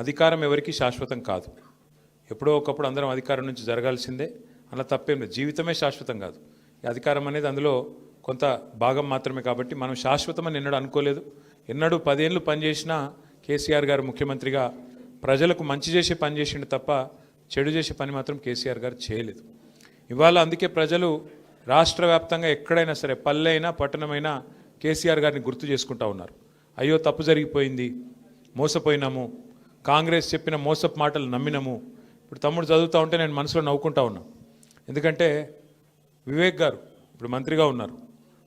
అధికారం ఎవరికి శాశ్వతం కాదు. ఎప్పుడో ఒకప్పుడు అందరం అధికారం నుంచి జరగాల్సిందే, అలా తప్పేం లేదు. జీవితమే శాశ్వతం కాదు. ఈ అధికారం అనేది అందులో కొంత భాగం మాత్రమే. కాబట్టి మనం శాశ్వతమని ఎన్నడూ అనుకోలేదు. ఎన్నడూ 10 ఏళ్ళు పనిచేసినా కేసీఆర్ గారు ముఖ్యమంత్రిగా ప్రజలకు మంచి చేసే పని చేసిండు తప్ప చెడు చేసే పని మాత్రం కేసీఆర్ గారు చేయలేదు. ఇవాళ అందుకే ప్రజలు రాష్ట్ర వ్యాప్తంగా ఎక్కడైనా సరే, పల్లె అయినా పట్టణమైనా కేసీఆర్ గారిని గుర్తు చేసుకుంటూ ఉన్నారు. అయ్యో తప్పు జరిగిపోయింది, మోసపోయినాము, కాంగ్రెస్ చెప్పిన మోసపు మాటలు నమ్మినాము. ఇప్పుడు తమ్ముడు చదువుతూ ఉంటే నేను మనసులో నవ్వుకుంటా ఉన్నా. ఎందుకంటే వివేక్ గారు ఇప్పుడు మంత్రిగా ఉన్నారు.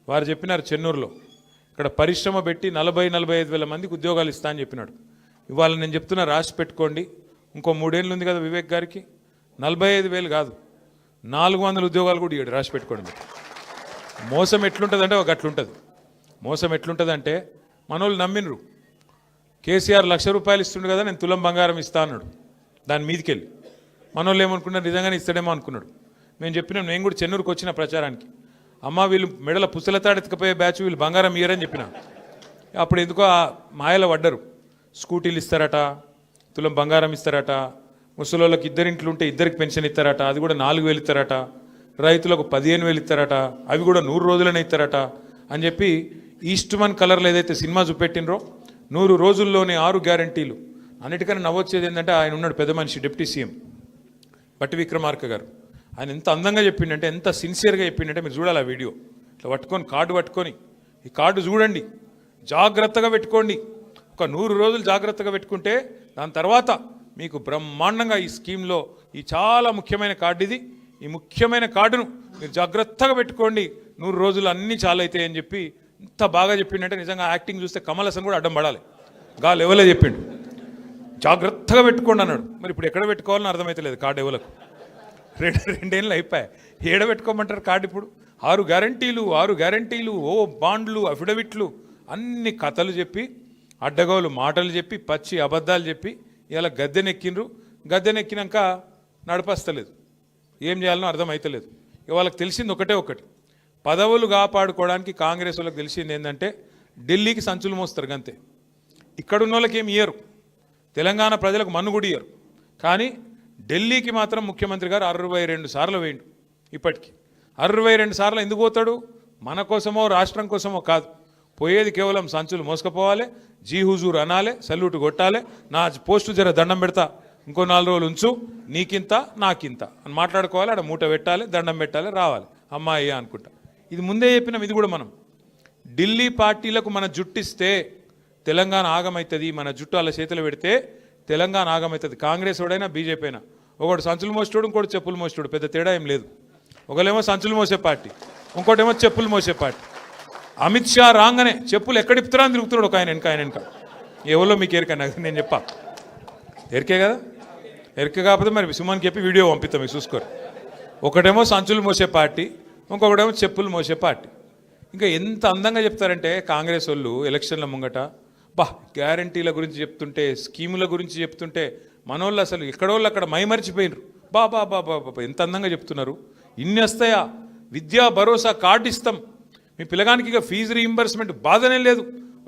వారు చెప్పినారు చెన్నూరులో ఇక్కడ పరిశ్రమ పెట్టి 40-45 వేల మందికి ఉద్యోగాలు ఇస్తా అని చెప్పినాడు. ఇవాళ నేను చెప్తున్నా, రాసి పెట్టుకోండి. ఇంకో 3 ఏళ్ళు ఉంది కదా వివేక్ గారికి, 45,000 కాదు 400 ఉద్యోగాలు కూడా ఇవ్వడు. రాసి పెట్టుకోండి. మోసం ఎట్లుంటుందంటే ఒక అట్లుంటుంది. మోసం ఎట్లుంటుందంటే మనోళ్ళు నమ్మినరు. కేసీఆర్ ₹1,00,000 ఇస్తుండు కదా, నేను తులం బంగారం ఇస్తా అన్నాడు. దాని మీదకెళ్ళి మనోళ్ళు ఏమనుకున్నారు, నిజంగానే ఇస్తాడేమో అనుకున్నాడు. మేము చెప్పినాం, నేను కూడా చెన్నూరుకు వచ్చిన ప్రచారానికి, అమ్మ వీళ్ళు మెడల పుసలతాడెత్తుకపోయే బ్యాచ్, వీళ్ళు బంగారం ఇయ్యరని చెప్పిన. అప్పుడు ఎందుకో ఆ మాయలో పడ్డరు. స్కూటీలు ఇస్తారట, తులం బంగారం ఇస్తారట, ముసలోళ్ళకి 2 ఇంట్లు ఉంటే 2కి పెన్షన్ ఇస్తారట, అది కూడా 4,000 ఇస్తారట, రైతులకు 15,000 ఇస్తారట, అవి కూడా 100 రోజులనే ఇస్తారట అని చెప్పి ఈస్ట్మన్ కలర్లో ఏదైతే సినిమా చూపెట్టినరో 100 రోజుల్లోనే 6 గ్యారంటీలు. అన్నిటికన్నా నవ్వొచ్చేది ఏంటంటే ఆయన ఉన్నాడు పెద్ద మనిషి, డిప్యూటీ సీఎం బట్టి విక్రమార్క గారు. ఆయన ఎంత అందంగా చెప్పిండంటే, ఎంత సిన్సియర్గా చెప్పిండంటే, మీరు చూడాలి ఆ వీడియో. ఇట్లా పట్టుకొని కార్డు పట్టుకొని, ఈ కార్డు చూడండి, జాగ్రత్తగా పెట్టుకోండి. ఒక 100 రోజులు జాగ్రత్తగా పెట్టుకుంటే దాని తర్వాత మీకు బ్రహ్మాండంగా ఈ స్కీమ్లో ఈ చాలా ముఖ్యమైన కార్డు ఇది, ఈ ముఖ్యమైన కార్డును మీరు జాగ్రత్తగా పెట్టుకోండి, 100 రోజులు అన్నీ చాలా అవుతాయి అని చెప్పి ఇంత బాగా చెప్పిండంటే, నిజంగా యాక్టింగ్ చూస్తే కమల్ హాసన్ కూడా అడ్డం పడాలి. గా లెవెలే చెప్పిండు, జాగ్రత్తగా పెట్టుకోండి అన్నాడు. మరి ఇప్పుడు ఎక్కడ పెట్టుకోవాలని అర్థమవుతలేదు. కార్డు ఎవలకు 2 ఏళ్ళు అయిపోయాయి, ఏడ పెట్టుకోమంటారు కార్డు ఇప్పుడు? 6 గ్యారంటీలు, ఓ బాండ్లు, అఫిడవిట్లు, అన్ని కథలు చెప్పి, అడ్డగోలు మాటలు చెప్పి, పచ్చి అబద్ధాలు చెప్పి ఇలా గద్దెనెక్కిండ్రు. గద్దెనెక్కినాక నడపస్తలేదు, ఏం చేయాలనో అర్థమవుతలేదు. వాళ్ళకి తెలిసింది ఒకటి, పదవులు కాపాడుకోవడానికి కాంగ్రెస్ వాళ్ళకి తెలిసింది ఏంటంటే ఢిల్లీకి సంచులు మోస్తారు అంతే. ఇక్కడున్న వాళ్ళకి ఏమి ఇయ్యరు, తెలంగాణ ప్రజలకు మన్ను కూడా ఇయ్యరు. కానీ ఢిల్లీకి మాత్రం ముఖ్యమంత్రి గారు 62 సార్లు వేయండు. ఇప్పటికీ 62 సార్లు ఎందుకు పోతాడు? మన కోసమో రాష్ట్రం కోసమో కాదు, పోయేది కేవలం సంచులు మోసుకపోవాలి, జీ హుజూర్ అనాలే, సల్యూట్ కొట్టాలి, నా పోస్టు జర దండం పెడతా, ఇంకో 4 రోజులు ఉంచు, నీకింత నాకింత అని మాట్లాడుకోవాలి, ఆడ మూట పెట్టాలి, దండం పెట్టాలి, రావాలి, అమ్మాయి అనుకుంటా. ఇది ముందే చెప్పినాం. ఇది కూడా మనం ఢిల్లీ పార్టీలకు మన జుట్టిస్తే తెలంగాణ ఆగమవుతుంది, మన జుట్టు అలా చేతులు పెడితే తెలంగాణ ఆగమవుతుంది. కాంగ్రెస్ వాడైనా బీజేపీ అయినా, ఒకటి సంచులు మోసేటోడు, ఇంకోటి చెప్పులు మోసేటోడు, పెద్ద తేడా ఏం లేదు. ఒకళ్ళేమో సంచులు మోసే పార్టీ, ఇంకోటేమో చెప్పులు మోసే పార్టీ. అమిత్ షా రాగానే చెప్పులు ఎక్కడిపుతారా అని తిరుగుతున్నాడు ఒక ఆయన వెనక. ఎవరో మీకు ఎరికన్నా నేను చెప్పా, ఎరికే కదా, ఎరిక కాకపోతే మరి సుమన్కి చెప్పి వీడియో పంపిస్తాం, మీకు చూసుకోరు. ఒకటేమో సంచులు మోసే పార్టీ, ఇంకొకటేమో చెప్పులు మోసే పార్టీ. ఇంకా ఎంత అందంగా చెప్తారంటే కాంగ్రెస్ వాళ్ళు ఎలక్షన్ల ముంగట, గ్యారంటీల గురించి చెప్తుంటే, స్కీముల గురించి చెప్తుంటే మనోళ్ళు అసలు ఎక్కడోళ్ళు అక్కడ మైమరిచిపోయినరు. బాబా ఎంత అందంగా చెప్తున్నారు. ఇన్ని వస్తాయా, విద్యా భరోసా కార్డు ఇస్తాం, మీ పిల్లగానికి ఇక ఫీజు రీయింబర్స్మెంట్ బాధనే లేదు,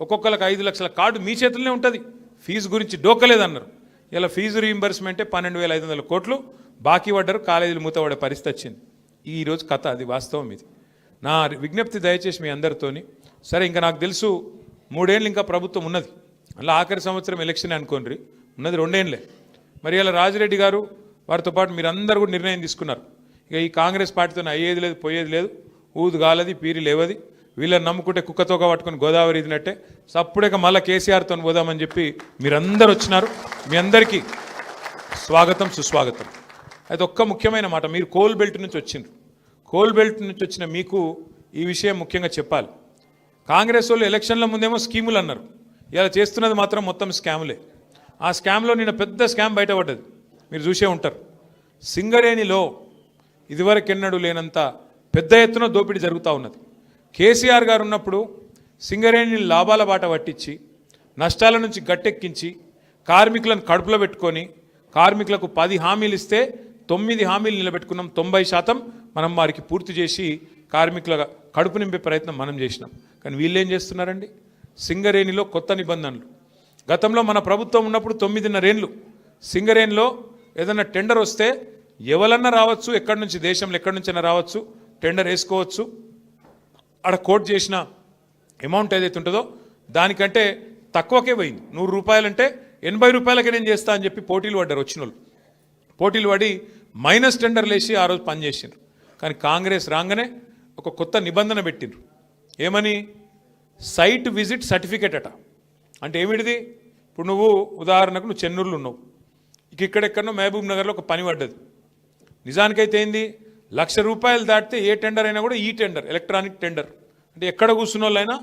ఒక్కొక్కరికి 5 లక్షల కార్డు మీ చేతుల్లోనే ఉంటుంది, ఫీజు గురించి డోకలేదన్నారు. ఇలా ఫీజు రీయింబర్స్మెంటే 12,500 కోట్లు బాకీ పడ్డారు, కాలేజీలు మూతపడే పరిస్థితి వచ్చింది. ఈరోజు కథ అది, వాస్తవం ఇది. నా విజ్ఞప్తి దయచేసి మీ అందరితోని, సరే ఇంకా నాకు తెలుసు 3 ఏళ్ళు ఇంకా ప్రభుత్వం ఉన్నది, అలా ఆఖరి సంవత్సరం ఎలక్షన్ అనుకోండి, ఉన్నది 2 ఏళ్ళే. మరి ఇలా రాజిరెడ్డి గారు వారితో పాటు మీరందరూ కూడా నిర్ణయం తీసుకున్నారు, ఇక ఈ కాంగ్రెస్ పార్టీతో అయ్యేది లేదు, పోయేది లేదు, ఊదు గాలది పీరి లేవది, వీళ్ళని నమ్ముకుంటే కుక్కతోక పట్టుకొని గోదావరి ఇదినట్టే, సప్పుడేక మళ్ళీ కేసీఆర్తో పోదామని చెప్పి మీరందరూ వచ్చినారు. మీ అందరికీ స్వాగతం, సుస్వాగతం. అది ఒక్క ముఖ్యమైన మాట, మీరు కోల్ బెల్ట్ నుంచి వచ్చిండ్రు. కోల్ బెల్ట్ నుంచి వచ్చిన మీకు ఈ విషయం ముఖ్యంగా చెప్పాలి. కాంగ్రెస్ వాళ్ళు ఎలక్షన్ల ముందేమో స్కీములు అన్నారు, ఇలా చేస్తున్నది మాత్రం మొత్తం స్కాములే. ఆ స్కామ్లో నిన్న పెద్ద స్కామ్ బయటపడ్డది, మీరు చూసే ఉంటారు. సింగరేణిలో ఇదివరకెన్నడూ లేనంత పెద్ద ఎత్తున దోపిడీ జరుగుతూ ఉన్నది. కేసీఆర్ గారు ఉన్నప్పుడు సింగరేణిని లాభాల బాట పట్టించి, నష్టాల నుంచి గట్టెక్కించి, కార్మికులను కడుపులో పెట్టుకొని, కార్మికులకు 10 హామీలు ఇస్తే 9 హామీలు నిలబెట్టుకున్నాం. 90% మనం వారికి పూర్తి చేసి కార్మికుల కడుపు నింపే ప్రయత్నం మనం చేసినాం. కానీ వీళ్ళు ఏం చేస్తున్నారండి, సింగరేణిలో కొత్త నిబంధనలు. గతంలో మన ప్రభుత్వం ఉన్నప్పుడు 9.5 ఏళ్ళు సింగరేణిలో ఏదైనా టెండర్ వస్తే ఎవరన్నా రావచ్చు, ఎక్కడి నుంచి దేశంలో ఎక్కడి నుంచైనా రావచ్చు, టెండర్ వేసుకోవచ్చు. ఆడ కోట్ చేసిన అమౌంట్ ఏదైతే ఉంటుందో దానికంటే తక్కువకే పోయింది. 100 రూపాయలంటే 80 రూపాయలకే నేను చేస్తా అని చెప్పి పోటీలు పడ్డారు. వచ్చిన వాళ్ళు పోటీలు పడి మైనస్ టెండర్లు వేసి ఆ రోజు పనిచేసిండ్రు. కానీ కాంగ్రెస్ రాగానే ఒక కొత్త నిబంధన పెట్టిండ్రు. ఏమని? సైట్ విజిట్ సర్టిఫికేట్ అట. అంటే ఏమిటిది? ఇప్పుడు నువ్వు ఉదాహరణకు నువ్వు చెన్నూరులో ఉన్నావు, ఇక్కడెక్కడో మహబూబ్ నగర్లో ఒక పని పడ్డది. నిజానికైతే ఏంది, 1,00,000 రూపాయలు దాటితే ఏ టెండర్ అయినా కూడా ఈ టెండర్ ఎలక్ట్రానిక్ టెండర్ అంటే ఎక్కడ కూర్చున్న వాళ్ళైనా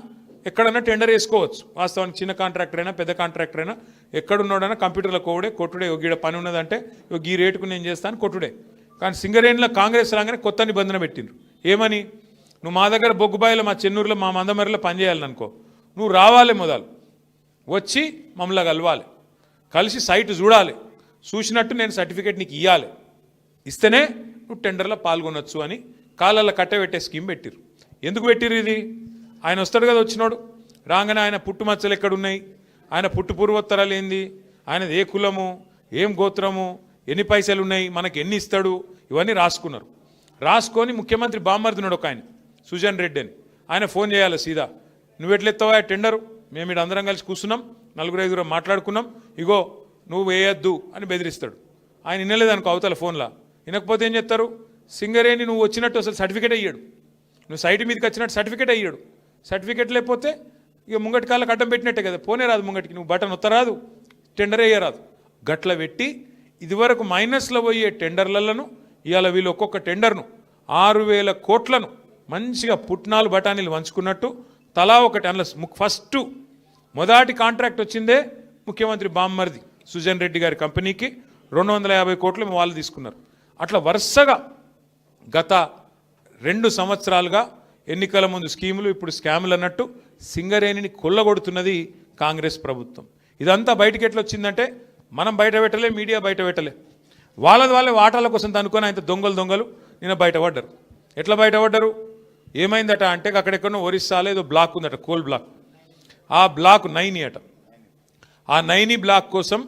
ఎక్కడైనా టెండర్ వేసుకోవచ్చు. వాస్తవానికి చిన్న కాంట్రాక్టర్ అయినా పెద్ద కాంట్రాక్టర్ అయినా ఎక్కడున్నాడైనా కంప్యూటర్లో కోడే కొట్టుడే, గీడ పని ఉన్నదంటే ఈ రేటుకు నేను చేస్తాను కొట్టుడే. కానీ సింగరేణిలో కాంగ్రెస్ రాగానే కొత్త నిబంధన పెట్టిండ్రు. ఏమని? నువ్వు మా దగ్గర బొగ్గుబాయిలో మా చెన్నూరులో మా మందమరిలో పనిచేయాలనుకో, నువ్వు రావాలి, మొదలు వచ్చి మమ్మల్ని కలవాలి, కలిసి సైట్ చూడాలి, చూసినట్టు నేను సర్టిఫికేట్ నీకు ఇవ్వాలి, ఇస్తేనే నువ్వు టెండర్లో పాల్గొనొచ్చు అని కాళ్ళల్లో కట్టబెట్టే స్కీమ్ పెట్టిరు. ఎందుకు పెట్టిరు ఇది? ఆయన వస్తాడు కదా, వచ్చినాడు రాగానే ఆయన పుట్టుమచ్చలు ఎక్కడున్నాయి, ఆయన పుట్టు పూర్వోత్తరాలు ఏంది, ఆయనది ఏ కులము, ఏం గోత్రము, ఎన్ని పైసలు ఉన్నాయి, మనకి ఎన్ని ఇస్తాడు, ఇవన్నీ రాసుకున్నారు. రాసుకొని ముఖ్యమంత్రి బామ్మర్దున్నాడు ఒక ఆయన, సుజన్ రెడ్డి అని, ఆయన ఫోన్ చేయాలి సీదా, నువ్వు ఎట్లెత్తావా టెండరు, మేము ఇక్కడ అందరం కలిసి కూర్చున్నాం, 4-5 మాట్లాడుకున్నాం, ఇగో నువ్వు వేయద్దు అని బెదిరిస్తాడు. ఆయన వినలేదనుకో అవతల ఫోన్లో, వినకపోతే ఏం చేస్తారు, సింగరేణి నువ్వు వచ్చినట్టు అసలు సర్టిఫికేట్ అయ్యాడు, నువ్వు సైట్ మీదకి వచ్చినట్టు సర్టిఫికేట్ అయ్యాడు. సర్టిఫికేట్ లేకపోతే ఇక ముంగటి కాళ్ళకి అడ్డం పెట్టినట్టే కదా, పోనే రాదు ముంగటికి, నువ్వు బటన్ ఒత్తరాదు, టెండర్ వేయరాదు. గట్ల పెట్టి ఇదివరకు మైనస్లో పోయే టెండర్లను ఇవాళ వీళ్ళు ఒక్కొక్క టెండర్ను 6,000 కోట్లను మంచిగా పుట్నాలు బఠానీలు వంచుకున్నట్టు తలా ఒకటి. అందులో ఫస్ట్ మొదటి కాంట్రాక్ట్ వచ్చిందే ముఖ్యమంత్రి బామ్మర్ది సుజన్ రెడ్డి గారి కంపెనీకి 250 కోట్లు వాళ్ళు తీసుకున్నారు. అట్లా వరుసగా గత 2 సంవత్సరాలుగా ఎన్నికల ముందు స్కీములు, ఇప్పుడు స్కాములు అన్నట్టు సింగరేణిని కొల్లగొడుతున్నది కాంగ్రెస్ ప్రభుత్వం. ఇదంతా బయటకు ఎట్లా వచ్చిందంటే మనం బయట పెట్టలే, మీడియా బయట పెట్టలే, వాళ్ళే వాటాల కోసం అనుకొని ఆయన దొంగలు నిన్న బయటపడ్డారు. ఎట్లా బయటపడ్డారు? ఏమైందట అంటే అక్కడెక్కడో ఒరిస్సాలో ఏదో బ్లాక్ ఉందట, కోల్ బ్లాక్. ఆ బ్లాక్ 9 అట. ఆ 9 బ్లాక్ కోసం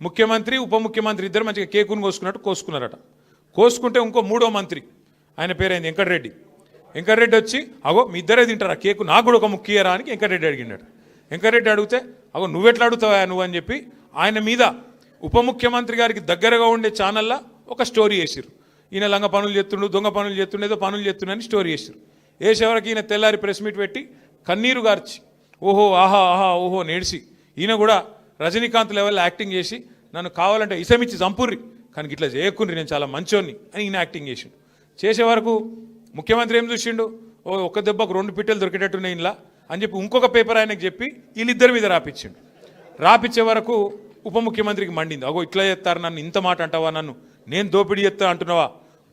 ముఖ్యమంత్రి ఉప ముఖ్యమంత్రి ఇద్దరు మంచిగా కేకును కోసుకున్నట్టు కోసుకున్నారట. కోసుకుంటే ఇంకో 3వ మంత్రి, ఆయన పేరైంది వెంకటరెడ్డి. వెంకటరెడ్డి వచ్చి అగో మీ ఇద్దరే తింటారా కేకు, నాకు కూడా ఒక ముఖ్యరా అని వెంకటరెడ్డి అడిగినాడు. వెంకటరెడ్డి అడిగితే అగో నువ్వెట్లా అడుగుతావా నువ్వు అని చెప్పి ఆయన మీద ఉప ముఖ్యమంత్రి గారికి దగ్గరగా ఉండే ఛానల్లో ఒక స్టోరీ వేసారు. ఈయన లంగ పనులు చేస్తుండు, దొంగ పనులు చేస్తుండే, ఏదో పనులు చేస్తుండని స్టోరీ వేసారు. వేసేవరకు ఈయన తెల్లారి ప్రెస్ మీట్ పెట్టి కన్నీరు గార్చి ఓహో ఆహా ఆహా ఓహో నేడిసి ఈయన కూడా రజనీకాంత్ లెవెల్లో యాక్టింగ్ చేసి నన్ను కావాలంటే ఇసమిచ్చి చంపుర్రి కానీ ఇట్లా చేయకుండ్రి, నేను చాలా మంచోన్ని అని ఈయన యాక్టింగ్ చేసిండు. చేసే వరకు ముఖ్యమంత్రి ఏం చూసిండు, ఒక దెబ్బకు 2 పిట్టలు దొరికేటట్టున్నాయి ఇలా అని చెప్పి ఇంకొక పేపర్ ఆయనకు చెప్పి వీళ్ళిద్దరి మీద రాపిచ్చిండు. రాపిచ్చే వరకు ఉప ముఖ్యమంత్రికి మండింది, అగో ఇట్లా చేస్తారు నన్ను, ఇంత మాట అంటావా, నన్ను నేను దోపిడీ చేస్తా అంటున్నావా,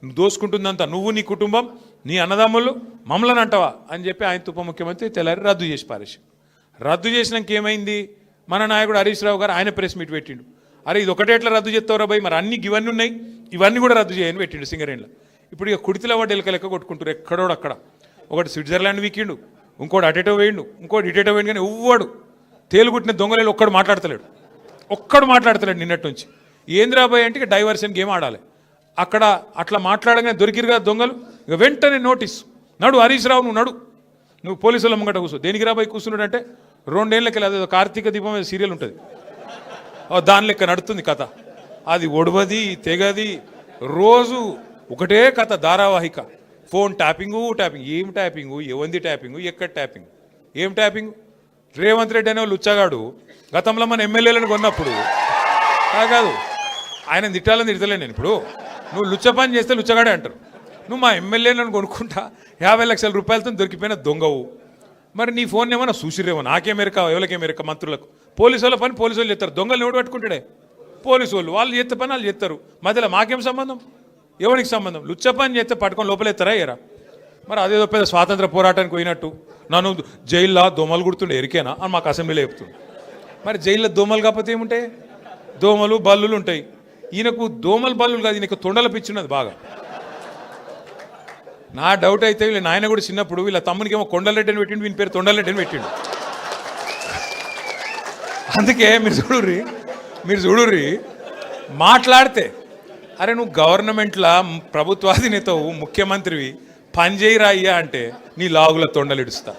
నువ్వు దోసుకుంటుందంతా నువ్వు, నీ కుటుంబం, నీ అన్నదమ్ములు, మమ్మల్ని అంటావా అని చెప్పి ఆయన ఉప ముఖ్యమంత్రి తెల్లారి రద్దు చేసి పారేసి. రద్దు చేసినాక ఏమైంది, మన నాయకుడు హరీష్ రావు గారు ఆయన ప్రెస్ మీట్ పెట్టిండు. అరే ఇది ఒకటే ఎట్లా రద్దు చేస్తావురా భయ్, మరి అన్ని ఇవన్నీ ఉన్నాయి, ఇవన్నీ కూడా రద్దు చేయని పెట్టిండు సింగరేణిలో. ఇప్పుడు ఇక కుడితిలో వాడు ఎలక లెక్క కొట్టుకుంటారు ఎక్కడోడు అక్కడ. ఒకటి స్విట్జర్లాండ్ వీకిండు, ఇంకోటి అటేటో వేయండు, ఇంకోటి ఇటేటో వేయండు, కానీ ఎవ్వడు తేలుగుట్టిన దొంగలేలు ఒక్కడు మాట్లాడతలేడు నిన్నటి నుంచి. ఏంద్రాబాయ్ అంటే ఇక డైవర్షన్ గేమ్ ఆడాలి. అక్కడ అట్లా మాట్లాడగానే దొరికిరు కదా దొంగలు, ఇక వెంటనే నోటీస్, నడు హరీష్ రావు నువ్వు పోలీసుల ముంగట కూర్చో. దేనికి రాబాయి కూర్చున్నాడు అంటే 2 ఏళ్ళకి అదే కార్తీక దీపం సీరియల్ ఉంటుంది, దాని లెక్క నడుతుంది కథ. అది ఒడవది తెగది, రోజు ఒకటే కథ ధారావాహిక. ఫోన్ ట్యాపింగు, ఏం ట్యాపింగు, ఎవంది ట్యాపింగు, ఎక్కడ ట్యాపింగ్, ఏం ట్యాపింగ్. రేవంత్ రెడ్డి అనే లుచ్చగాడు గతంలో మన ఎమ్మెల్యేలను కొన్నప్పుడు కాదు, ఆయన తిట్టాలని తిడతలే నేను. ఇప్పుడు నువ్వు లుచ్చ పని చేస్తే లుచ్చగాడే అంటారు. నువ్వు మా ఎమ్మెల్యేలను కొనుక్కుంటా 50 లక్షల రూపాయలతో దొరికిపోయిన దొంగవు. మరి నీ ఫోన్ ఏమన్నా చూసిరేమో, నాకేమెరక ఎవరికేమెరక, మంత్రులకు. పోలీసు వాళ్ళ పని పోలీసు వాళ్ళు చేస్తారు, దొంగలు ఎవడు పట్టుకుంటాడే పోలీసు వాళ్ళు చేస్తే పని వాళ్ళు చేస్తారు. మధ్యలో మాకేం సంబంధం, ఎవరికి సంబంధం. లుచ్చ పని చేస్తే పట్టుకొని లోపలెత్తారా ఎరా. మరి అదేదో పెద్ద స్వాతంత్ర పోరాటానికి పోయినట్టు నన్ను జైల్లో దోమలు కుడుతుండే ఎరికేనా అని మాకు అసెంబ్లీలో చెప్తుంది. మరి జైల్లో దోమలు కాకపోతే ఏముంటాయి, దోమలు బల్లులు ఉంటాయి. ఈయనకు దోమలు బల్లులు కాదు, ఈయనకు తొండల పిచ్చున్నది బాగా. నా డౌట్ అయితే వీళ్ళ నాయన కూడా చిన్నప్పుడు వీళ్ళ తమ్మునికి ఏమో కొండలరెడ్డి అని పెట్టిండు, వీని పేరు తొండలరెడ్డి అని పెట్టిండు. అందుకే మీరు చూడుర్రి మాట్లాడితే అరే నువ్వు గవర్నమెంట్లో ప్రభుత్వాధినేతవు ముఖ్యమంత్రివి పని చేయరా అయ్యా అంటే నీ లాగుల తొండలిడుస్తా.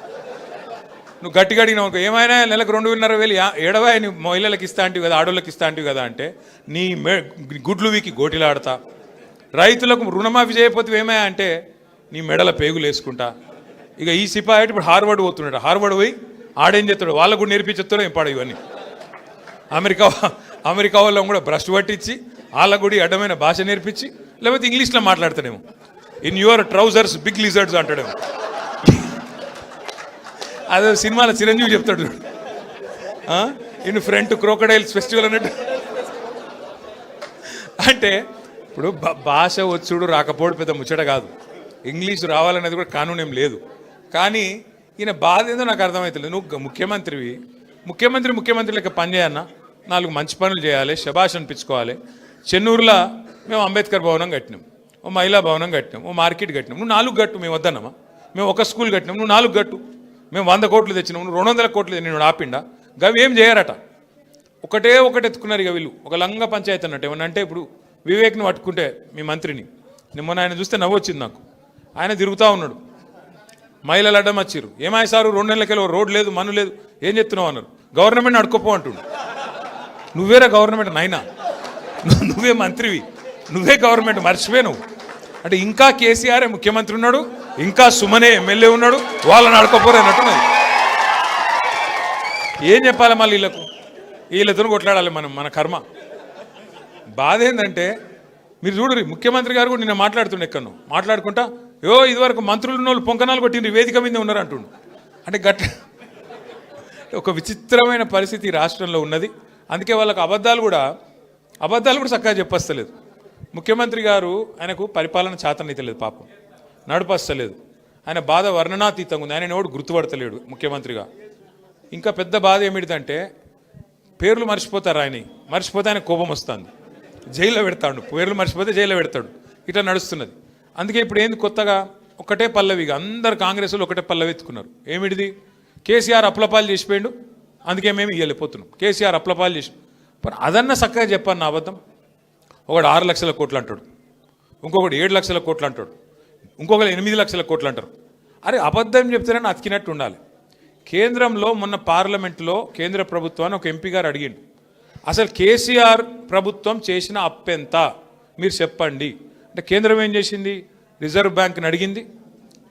నువ్వు గట్టిగా అడిగినావు ఏమైనా నెలకు 2,500 ఏడవా నీ మహిళలకు ఇస్తా అంటివి కదా, ఆడోళ్ళకి ఇస్తా అంటివి కదా అంటే నీ గుడ్లు వీకి గోటిలాడతా. రైతులకు రుణమాఫీ చేయకపోతే ఏమయ్యా అంటే నీ మెడల పేగులు వేసుకుంటా. ఇక ఈ సిపాయి ఇప్పుడు హార్వర్డ్ పోతున్నాడు, హార్వర్డ్ పోయి ఆడేం చేస్తాడు వాళ్ళకు కూడా నేర్పించేస్తాడు ఏం పాడు ఇవన్నీ. అమెరికా వాళ్ళని కూడా బ్రష్ పట్టించి వాళ్ళకు కూడా అడ్డమైన భాష నేర్పించి లేకపోతే ఇంగ్లీష్లో మాట్లాడతాడేమో. In your trousers big lizards అంటాడేమో. అదే సినిమాలో చిరంజీవి చెప్తాడు ఇన్ ఫ్రంట్ క్రోకడైల్స్ ఫెస్టివల్ అన్నట్టు. అంటే ఇప్పుడు భాష వచ్చుడు రాకపోవడం పెద్ద ముచ్చట కాదు, ఇంగ్లీష్ రావాలనేది కూడా కానూన్ ఏం లేదు. కానీ ఈయన బాధ ఏదో నాకు అర్థమవుతుంది. నువ్వు ముఖ్యమంత్రి లెక్క పని చేయన్నా, 4 మంచి పనులు చేయాలి, శబాష్ అనిపించుకోవాలి. చెన్నూరులో మేము అంబేద్కర్ భవనం కట్టినాం, ఓ మహిళా భవనం కట్టినాం, ఓ మార్కెట్ కట్టినాం. నువ్వు 4 గట్టు, మేము వద్దన్నామా? మేము ఒక స్కూల్ కట్టినాం, నువ్వు 4 గట్టు. మేము 100 కోట్లు తెచ్చినాం, నువ్వు 200 కోట్లు నేను ఆపిండా? గవి ఏం చేయరట, ఒకటే ఎత్తుకున్నారు ఇక వీళ్ళు. ఒక లంగా పంచాయతీ అన్నట్టు ఏమన్నా అంటే ఇప్పుడు వివేక్ని పట్టుకుంటే మీ మంత్రిని మొన్న ఆయన చూస్తే నవ్వు వచ్చింది నాకు. ఆయన తిరుగుతూ ఉన్నాడు, మహిళలు అడ్డం వచ్చిర్రు. ఏమాయి సారు 2 నెలలకెళ్ళి రోడ్ లేదు మను లేదు ఏం చెప్తున్నావు అన్నారు. గవర్నమెంట్ని అడుకోపో అంటుండు. నువ్వేరా గవర్నమెంట్ నాయనా, నువ్వే మంత్రివి, నువ్వే గవర్నమెంట్ మర్చిపోయి నువ్వు అంటే. ఇంకా కేసీఆరే ముఖ్యమంత్రి ఉన్నాడు, ఇంకా సుమనే ఎమ్మెల్యే ఉన్నాడు, వాళ్ళని అడుకోపోరు అన్నట్టున్నది. ఏం చెప్పాలి మళ్ళీ వీళ్ళతో కొట్లాడాలి మన కర్మ. బాధ ఏంటంటే మీరు చూడరు, ముఖ్యమంత్రి గారు కూడా నిన్న మాట్లాడుతుండే ఎక్కడో మాట్లాడుకుంటా ఇదివరకు మంత్రులు ఉన్న వాళ్ళు పొంకనాలు కొట్టిండ్రు వేదిక మీద ఉన్నారు అంటుండు. అంటే ఒక విచిత్రమైన పరిస్థితి రాష్ట్రంలో ఉన్నది. అందుకే వాళ్ళకు అబద్ధాలు కూడా చక్కగా చెప్పస్తలేదు. ముఖ్యమంత్రి గారు ఆయనకు పరిపాలన చేతనైతలేదు, పాపం నడుపస్తలేదు. ఆయన బాధ వర్ణనాతీతంగా ఉంది. ఆయన ఎవడు గుర్తుపడతలేడు ముఖ్యమంత్రిగా. ఇంకా పెద్ద బాధ ఏమిటిదంటే పేర్లు మర్చిపోతారు. మర్చిపోతే ఆయన కోపం వస్తుంది, జైల్లో పెడతాడు. పేర్లు మర్చిపోతే జైల్లో పెడతాడు. ఇట్లా నడుస్తున్నది. అందుకే ఇప్పుడు ఏంది కొత్తగా ఒకటే పల్లవిగా అందరు కాంగ్రెస్లో ఒకటే పల్లవి ఎత్తుకున్నారు. ఏమిటిది? కేసీఆర్ అప్లపాలు చేసిపోయిండు, అందుకే మేము ఇవ్వలేకపోతున్నాం. కేసీఆర్ అప్లపాలు చేసి అదన్నా చక్కగా చెప్పాను నా అబద్ధం. ఒకడు 6 లక్షల కోట్లు అంటాడు, ఇంకొకటి 7 లక్షల కోట్లు అంటాడు, ఇంకొకరు 8 లక్షల కోట్లు అంటారు. అరే అబద్ధం చెప్తారని అతికినట్టు ఉండాలి. కేంద్రంలో మొన్న పార్లమెంట్లో కేంద్ర ప్రభుత్వాన్ని ఒక ఎంపీ గారు అడిగిండు, అసలు కేసీఆర్ ప్రభుత్వం చేసిన అప్పెంత మీరు చెప్పండి అంటే కేంద్రం ఏం చేసింది? రిజర్వ్ బ్యాంక్ని అడిగింది,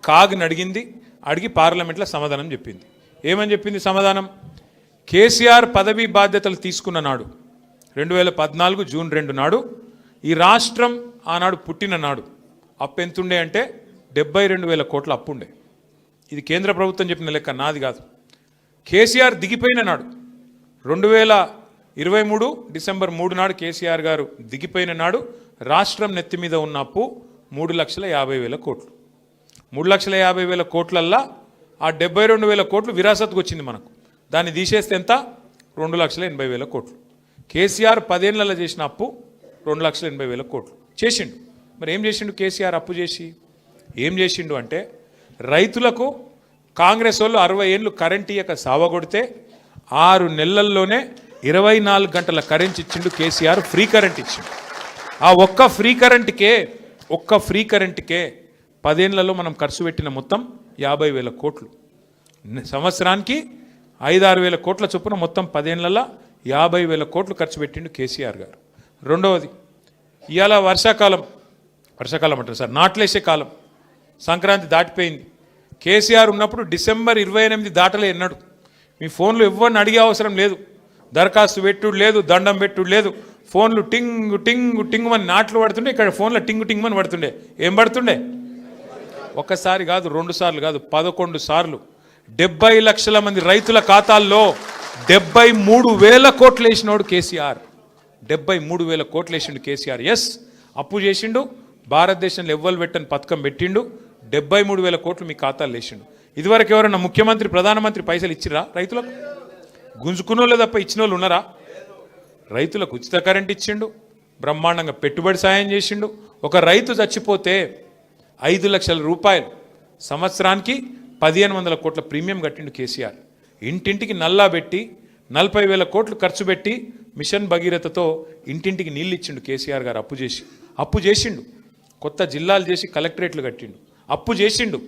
కాగ్ని అడిగి పార్లమెంట్లో సమాధానం చెప్పింది. ఏమని చెప్పింది సమాధానం? కేసీఆర్ పదవీ బాధ్యతలు తీసుకున్న నాడు 2014 జూన్ 2 నాడు ఈ రాష్ట్రం ఆనాడు పుట్టిన నాడు అప్పు ఎంతుండే అంటే 72,000 కోట్ల అప్పు ఉండే. ఇది కేంద్ర ప్రభుత్వం చెప్పిన లెక్క, నాది కాదు. కేసీఆర్ దిగిపోయిన నాడు 2023 డిసెంబర్ 3 నాడు కేసీఆర్ గారు దిగిపోయిన నాడు రాష్ట్రం నెత్తి మీద ఉన్న అప్పు 3,50,000 కోట్లు. 3,50,000 కోట్లల్లా ఆ 72,000 కోట్లు విరాసత్కు వచ్చింది మనకు. దాన్ని తీసేస్తే ఎంత? 2,80,000 కోట్లు. కేసీఆర్ 10 ఏళ్లలో చేసిన అప్పు 2,80,000 కోట్లు చేసిండు. మరి ఏం చేసిండు కేసీఆర్ అప్పు చేసి? ఏం చేసిండు అంటే రైతులకు కాంగ్రెస్ వాళ్ళు 60 ఏళ్ళు కరెంట్ ఇయ్యక సావగొడితే 6 నెలల్లోనే 24 గంటల కరెంట్ ఇచ్చిండు కేసీఆర్. ఫ్రీ కరెంట్ ఇచ్చిండు. ఆ ఒక్క ఫ్రీ కరెంట్కే 10 ఏళ్లలో మనం ఖర్చు పెట్టిన మొత్తం 50,000 కోట్లు. సంవత్సరానికి 5-6 వేల కోట్ల చొప్పున మొత్తం 10 ఏళ్లలో 50,000 కోట్లు ఖర్చు పెట్టిండు కేసీఆర్ గారు. రెండవది, ఇవాళ వర్షాకాలం అంటారు సార్, నాట్లేసే కాలం, సంక్రాంతి దాటిపోయింది. కేసీఆర్ ఉన్నప్పుడు డిసెంబర్ 28 దాటలే ఎన్నాడు. మీ ఫోన్లు ఎవరిని అడిగే అవసరం లేదు, దరఖాస్తు పెట్టుడు లేదు, దండం పెట్టుడు లేదు. ఫోన్లు టింగ్ టింగ్ టింగ్ అని నాట్లు పడుతుండే, ఇక్కడ ఫోన్లో టింగ్ టింగ్ అని పడుతుండే. ఏం పడుతుండే? ఒక్కసారి కాదు, 2 సార్లు కాదు, 11 సార్లు 70 లక్షల మంది రైతుల ఖాతాల్లో 73,000 కోట్లు వేసినోడు కేసీఆర్. 73,000 కోట్లు వేసిండు కేసీఆర్. ఎస్, అప్పు చేసిండు, భారతదేశంలో ఎవ్వరు పెట్టని పథకం పెట్టిండు, 73,000 కోట్లు మీ ఖాతాలు వేసిండు. ఇదివరకు ఎవరన్నా ముఖ్యమంత్రి ప్రధానమంత్రి పైసలు ఇచ్చిరా రైతులకు? గుంజుకున్నోళ్ళు తప్ప ఇచ్చిన వాళ్ళు ఉన్నారా? రైతులకు ఉచిత కరెంట్ ఇచ్చిండు, బ్రహ్మాండంగా పెట్టుబడి సాయం చేసిండు. ఒక రైతు చచ్చిపోతే 5 లక్షల రూపాయలు సంవత్సరానికి 1,500 కోట్ల ప్రీమియం కట్టిండు కేసీఆర్. ఇంటింటికి నల్లా పెట్టి 40,000 కోట్లు ఖర్చు పెట్టి మిషన్ భగీరథతో ఇంటింటికి నీళ్ళు ఇచ్చిండు కేసీఆర్ గారు అప్పు చేసిండు కొత్త జిల్లాలు చేసి కలెక్టరేట్లు కట్టిండు అప్పు చేసిండు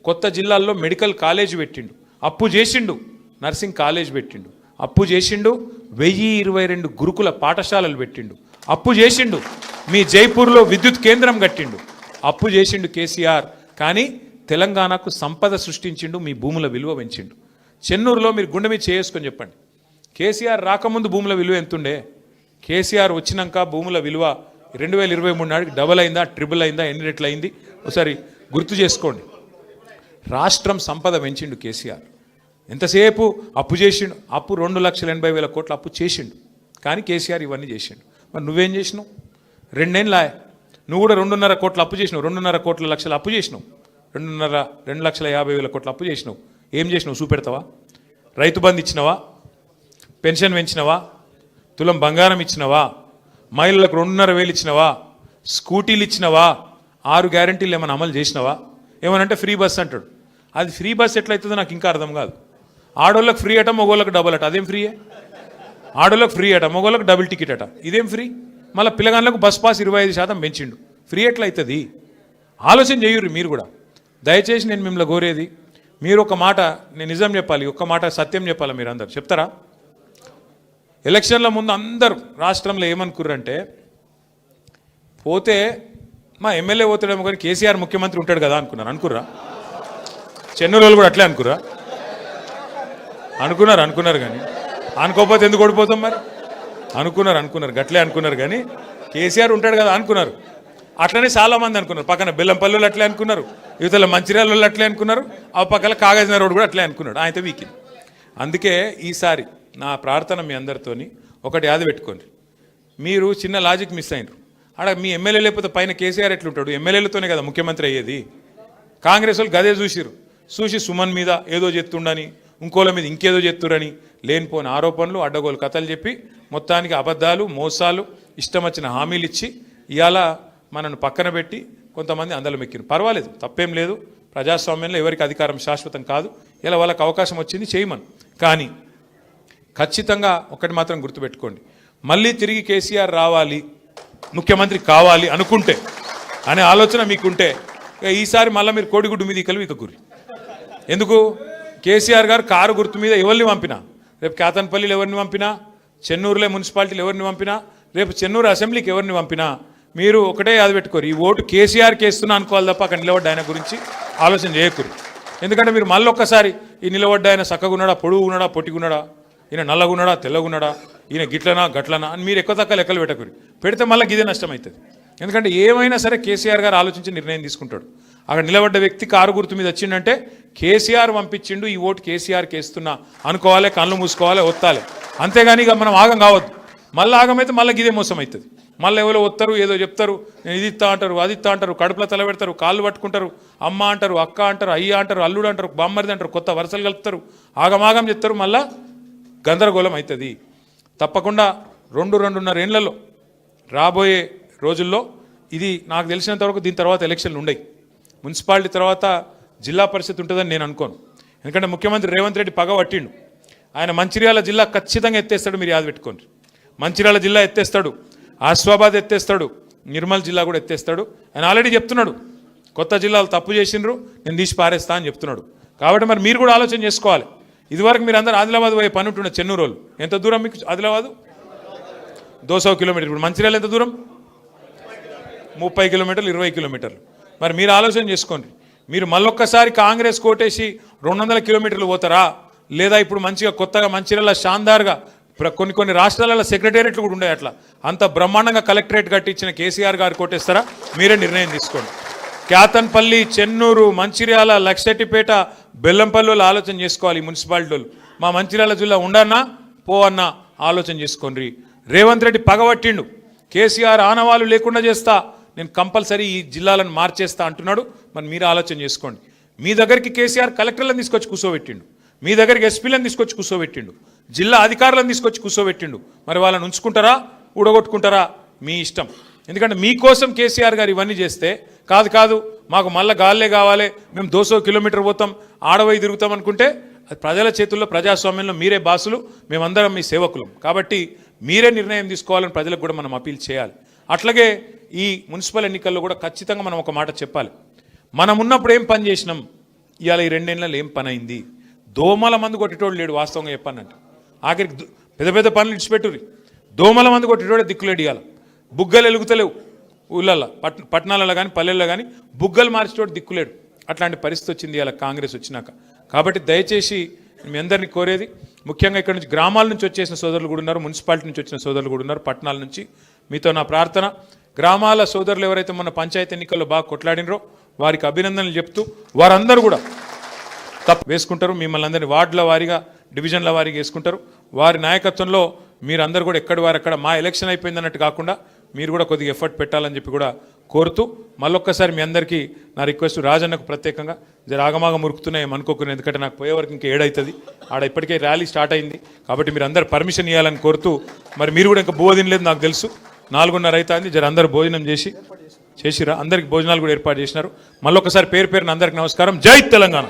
కొత్త జిల్లాల్లో మెడికల్ కాలేజ్ పెట్టిండు అప్పు చేసిండు నర్సింగ్ కాలేజ్ పెట్టిండు అప్పు చేసిండు 1022 గురుకుల పాఠశాలలు పెట్టిండు అప్పు చేసిండు మీ జైపూర్లో విద్యుత్ కేంద్రం కట్టిండు అప్పు చేసిండు కేసీఆర్. కానీ తెలంగాణకు సంపద సృష్టించిండు, మీ భూముల విలువ పెంచిండు. చెన్నూరులో మీరు గుండె మీద చేసుకొని చెప్పండి, కేసీఆర్ రాకముందు భూముల విలువ ఎంతుండే, కేసీఆర్ వచ్చినాక భూముల విలువ 2023 నాటికి డబల్ అయిందా, ట్రిపుల్ అయిందా, ఎన్ని రెట్లు అయింది ఒకసారి గుర్తు చేసుకోండి. రాష్ట్రం సంపద పెంచిండు కేసీఆర్. ఎంతసేపు అప్పు చేసిండు, అప్పు 2,80,000 కోట్ల అప్పు చేసిండు. కానీ కేసీఆర్ ఇవన్నీ చేసిండు. మరి నువ్వేం చేసినావు? 2 ఏళ్ళ నువ్వు కూడా 2.5 కోట్ల అప్పు చేసినావు, 2.5 కోట్ల లక్షల అప్పు చేసినావు, 2,50,000 కోట్ల అప్పు చేసినావు. ఏం చేసినావు చూపెడతావా? రైతు బంధు ఇచ్చినవా? పెన్షన్ పెంచినవా? తులం బంగారం ఇచ్చినవా? మహిళలకు 2,500 ఇచ్చినవా? స్కూటీలు ఇచ్చినవా? 6 గ్యారంటీలు ఏమైనా అమలు చేసినవా? ఏమనంటే ఫ్రీ బస్ అంటాడు. అది ఫ్రీ బస్ ఎట్లయితుందో నాకు ఇంకా అర్థం కాదు. ఆడోళ్ళకి ఫ్రీ అట, మగోళ్ళకి డబుల్ అట. అదేం ఫ్రీయే? ఆడోళ్ళకి ఫ్రీ అట, మగోళ్ళకి డబుల్ టికెట్ అట. ఇదేం ఫ్రీ? మళ్ళీ పిల్లగాళ్ళకు బస్ పాస్ 25% పెంచిండు. ఫ్రీ ఎట్లయితుంది? ఆలోచన చేయుర్రి మీరు కూడా. దయచేసి నేను మిమ్మల్ని కోరేది, మీరు ఒక మాట, నేను నిజం చెప్పాలి, ఒక్క మాట సత్యం చెప్పాలి. మీరు అందరు చెప్తారా? ఎలక్షన్ల ముందు అందరూ రాష్ట్రంలో ఏమనుకుర్రంటే, పోతే మా ఎమ్మెల్యే పోతాడేమో కానీ కేసీఆర్ ముఖ్యమంత్రి ఉంటాడు కదా అనుకుర్రా? చెన్నూరు వాళ్ళు కూడా అట్లే అనుకున్నారు కానీ అనుకోకపోతే ఎందుకు ఓడిపోతాం మరి? అనుకున్నారు గట్లే అనుకున్నారు కానీ కేసీఆర్ ఉంటాడు కదా అనుకున్నారు. అట్లనే చాలామంది అనుకున్నారు. పక్కన బెల్లంపల్లి అట్లే అనుకున్నారు, యువతల మంచిర్యాల వాళ్ళు అట్లే అనుకున్నారు, ఆ పక్కన కాగజ్నగర్ రోడ్ కూడా అట్లే అనుకున్నాడు. ఆయనతో వీకింది. అందుకే ఈసారి నా ప్రార్థన మీ అందరితోని ఒకటి యాద పెట్టుకోండి. మీరు చిన్న లాజిక్ మిస్ అయినరు. ఆడ మీ ఎమ్మెల్యే లేకపోతే పైన కేసీఆర్ ఎట్లుంటాడు? ఎమ్మెల్యేలతోనే కదా ముఖ్యమంత్రి అయ్యేది. కాంగ్రెస్ వాళ్ళు గదే చూసి సుమన్ మీద ఏదో చెప్తుండని, ఇంకోళ్ళ మీద ఇంకేదో చెప్తురని లేనిపోని ఆరోపణలు, అడ్డగోలు కథలు చెప్పి మొత్తానికి అబద్ధాలు, మోసాలు, ఇష్టం వచ్చిన హామీలు ఇచ్చి ఇవాళ మనను పక్కన పెట్టి కొంతమంది అందలం ఎక్కిరు. పర్వాలేదు, తప్పేం లేదు. ప్రజాస్వామ్యంలో ఎవరికి అధికారం శాశ్వతం కాదు. ఇలా వాళ్ళకి అవకాశం వచ్చింది చేయమని. కానీ ఖచ్చితంగా ఒకటి మాత్రం గుర్తుపెట్టుకోండి, మళ్ళీ తిరిగి కేసీఆర్ రావాలి, ముఖ్యమంత్రి కావాలి అనుకుంటే, అనే ఆలోచన మీకుంటే ఈసారి మళ్ళీ మీరు కోడిగుడ్డు మీద కలివి ఇకగురి. ఎందుకు? కేసీఆర్ గారు కారు గుర్తు మీద ఎవరిని పంపినా, రేపు కేతన్పల్లిలో ఎవరిని పంపినా, చెన్నూరులో మున్సిపాలిటీలు ఎవరిని పంపినా, రేపు చెన్నూరు అసెంబ్లీకి ఎవరిని పంపినా మీరు ఒకటే యాద పెట్టుకోరు, ఈ ఓటు కేసీఆర్కి వేస్తున్నా అనుకోవాలి తప్ప అక్కడ నిలబడ్డ ఆయన గురించి ఆలోచన చేయకూరు. ఎందుకంటే మీరు మళ్ళీ ఒక్కసారి ఈ నిలబడ్డ ఆయన చక్కగున్నాడా, పొడుగున్నాడా, పొట్టిగున్నాడా, ఈయన నల్లగున్నాడా, తెల్లగున్నాడా, ఈయన గిట్లనా గట్లనా అని మీరు ఎక్కువ తక్కువ లెక్కలు పెట్టకూరు. పెడితే మళ్ళీ ఇదే నష్టం అవుతుంది. ఎందుకంటే ఏమైనా సరే కేసీఆర్ గారు ఆలోచించి నిర్ణయం తీసుకుంటాడు. అక్కడ నిలబడ్డ వ్యక్తి కారు గుర్తు మీద వచ్చిందంటే కేసీఆర్ పంపించిండు, ఈ ఓటు కేసీఆర్కి వేస్తున్నా అనుకోవాలి, కళ్ళు మూసుకోవాలి, ఒత్తాలి. అంతేగాని ఇక మనం ఆగం కావద్దు. మళ్ళీ ఆగమైతే మళ్ళీ ఇదే మోసం అవుతుంది. మళ్ళీ ఎవరో వస్తారు, ఏదో చెప్తారు, నేను ఇది ఇస్తా అంటారు, అది ఇస్తా అంటారు, కడుపులో తల పెడతారు, కాళ్ళు పట్టుకుంటారు, అమ్మ అంటారు, అక్క అంటారు, అయ్య అంటారు, అల్లుడు అంటారు, బామ్మరిది అంటారు, కొత్త వరుసలు కలుపుతారు, ఆగమాగం చెప్తారు, మళ్ళా గందరగోళం అవుతుంది. తప్పకుండా 2-2.5 ఏళ్లలో రాబోయే రోజుల్లో ఇది నాకు తెలిసినంత వరకు దీని తర్వాత ఎలక్షన్లు ఉండయి. మున్సిపాలిటీ తర్వాత జిల్లా పరిషత్ ఉంటుందని నేను అనుకోను. ఎందుకంటే ముఖ్యమంత్రి రేవంత్ రెడ్డి పగ పట్టిండు. ఆయన మంచిర్యాల జిల్లా ఖచ్చితంగా ఎత్తేస్తాడు. మీరు యాద పెట్టుకోండి, మంచిర్యాల జిల్లా ఎత్తేస్తాడు, ఆసిఫాబాద్ ఎత్తేస్తాడు, నిర్మల్ జిల్లా కూడా ఎత్తేస్తాడు. ఆయన ఆల్రెడీ చెప్తున్నాడు, కొత్త జిల్లాలు తప్పు చేసిండ్రు, నేను తీసి పారేస్తా అని చెప్తున్నాడు. కాబట్టి మరి మీరు కూడా ఆలోచన చేసుకోవాలి. ఇదివరకు మీరు అందరూ ఆదిలాబాద్ పోయే పని ఉంటుండే. చెన్నూరు వాళ్ళు ఎంత దూరం మీకు? ఆదిలాబాదు 200 కిలోమీటర్లు. ఇప్పుడు మంచిర్యాల ఎంత దూరం? 30 కిలోమీటర్లు, 20 కిలోమీటర్లు. మరి మీరు ఆలోచన చేసుకోండి. మీరు మళ్ళొక్కసారి కాంగ్రెస్ కోటేసి 200 కిలోమీటర్లు పోతారా, లేదా ఇప్పుడు మంచిగా కొత్తగా మంచిర్యాల షాందార్గా కొన్ని రాష్ట్రాలలో సెక్రటేరియట్లు కూడా ఉండే, అట్లా అంత బ్రహ్మాండంగా కలెక్టరేట్ కట్టించిన కేసీఆర్ గారు కోటేస్తారా? మీరే నిర్ణయం తీసుకోండి. కేతన్పల్లి, చెన్నూరు, మంచిర్యాల, లక్షెట్టిపేట, బెల్లంపల్లి ఆలోచన చేసుకోవాలి. మున్సిపాలిటీ వాళ్ళు మా మంచిర్యాల జిల్లా ఉండన్నా పోవన్నా ఆలోచన చేసుకోండి. రేవంత్ రెడ్డి పగబట్టిండు, కేసీఆర్ ఆనవాళ్ళు లేకుండా చేస్తా, నేను కంపల్సరీ ఈ జిల్లాలను మార్చేస్తా అంటున్నాడు. మరి మీరు ఆలోచన చేసుకోండి. మీ దగ్గరికి కేసీఆర్ కలెక్టర్లను తీసుకొచ్చి కూర్చోబెట్టిండు, మీ దగ్గరికి ఎస్పీలను తీసుకొచ్చి కూర్చోబెట్టిండు, జిల్లా అధికారులను తీసుకొచ్చి కూర్చోబెట్టిండు. మరి వాళ్ళని ఉంచుకుంటారా, ఊడగొట్టుకుంటారా? మీ ఇష్టం. ఎందుకంటే మీకోసం కేసీఆర్ గారు ఇవన్నీ చేస్తే కాదు మాకు మళ్ళీ గాల్లే కావాలి, మేము 200 కిలోమీటర్ పోతాం, ఆడవై తిరుగుతాం అనుకుంటే అది ప్రజల చేతుల్లో ప్రజాస్వామ్యంలో మీరే బాసులు, మేమందరం మీ సేవకులం. కాబట్టి మీరే నిర్ణయం తీసుకోవాలని ప్రజలకు కూడా మనం అపీల్ చేయాలి. అట్లాగే ఈ మున్సిపల్ ఎన్నికల్లో కూడా ఖచ్చితంగా మనం ఒక మాట చెప్పాలి. మనం ఉన్నప్పుడు ఏం పని చేసినాం, ఇవాళ ఈ 2 ఏళ్ళలో ఏం పని అయింది. దోమల మందు కొట్టేటోడు లేడు, వాస్తవంగా చెప్పానంటే. ఆఖరికి పెద్ద పెద్ద పనులు ఇడిచిపెట్టుర్రి, దోమల మందు కొట్టేటోడే దిక్కులేడు. ఇవాళ బుగ్గలు ఎలుగుతలేవు ఊళ్ళల్లో, పట్టణాలలో కానీ పల్లెల్లో కానీ బుగ్గలు మార్చేటోడు దిక్కులేడు. అట్లాంటి పరిస్థితి వచ్చింది ఇలా కాంగ్రెస్ వచ్చినాక. కాబట్టి దయచేసి మీ అందరినీ కోరేది, ముఖ్యంగా ఇక్కడ నుంచి గ్రామాల నుంచి వచ్చేసిన సోదరులు కూడా ఉన్నారు, మున్సిపాలిటీ నుంచి వచ్చిన సోదరులు కూడా ఉన్నారు, పట్టణాల నుంచి. మీతో నా ప్రార్థన, గ్రామాల సోదరులు ఎవరైతే మొన్న పంచాయతీ ఎన్నికల్లో బాగా కొట్లాడినరో వారికి అభినందనలు చెప్తూ, వారందరూ కూడా తప్పు వేసుకుంటారు. మిమ్మల్ని అందరినీ వార్డుల వారీగా, డివిజన్ల వారీగా వేసుకుంటారు. వారి నాయకత్వంలో మీరందరూ కూడా ఎక్కడి వారు అక్కడ మా ఎలక్షన్ అయిపోయింది అన్నట్టు కాకుండా మీరు కూడా కొద్దిగా ఎఫర్ట్ పెట్టాలని చెప్పి కూడా కోరుతూ, మళ్ళొక్కసారి మీ అందరికీ నా రిక్వెస్ట్, రాజన్నకు ప్రత్యేకంగా జర ఆగమాగ మురుకుతున్నాయి అనుకోకున్నాను, ఎందుకంటే నాకు పోయే వరకు ఇంకా 7 అవుతుంది. ఆడ ఇప్పటికే ర్యాలీ స్టార్ట్ అయింది. కాబట్టి మీరు అందరు పర్మిషన్ ఇవ్వాలని కోరుతూ, మరి మీరు కూడా ఇంకా భోజనం నాకు తెలుసు, 4:30 అవుతుంది. జర అందరు భోజనం చేసిరా, అందరికి భోజనాలు కూడా ఏర్పాటు చేసినారు. మళ్ళొకసారి పేరు పేరున అందరికి నమస్కారం. జై తెలంగాణ.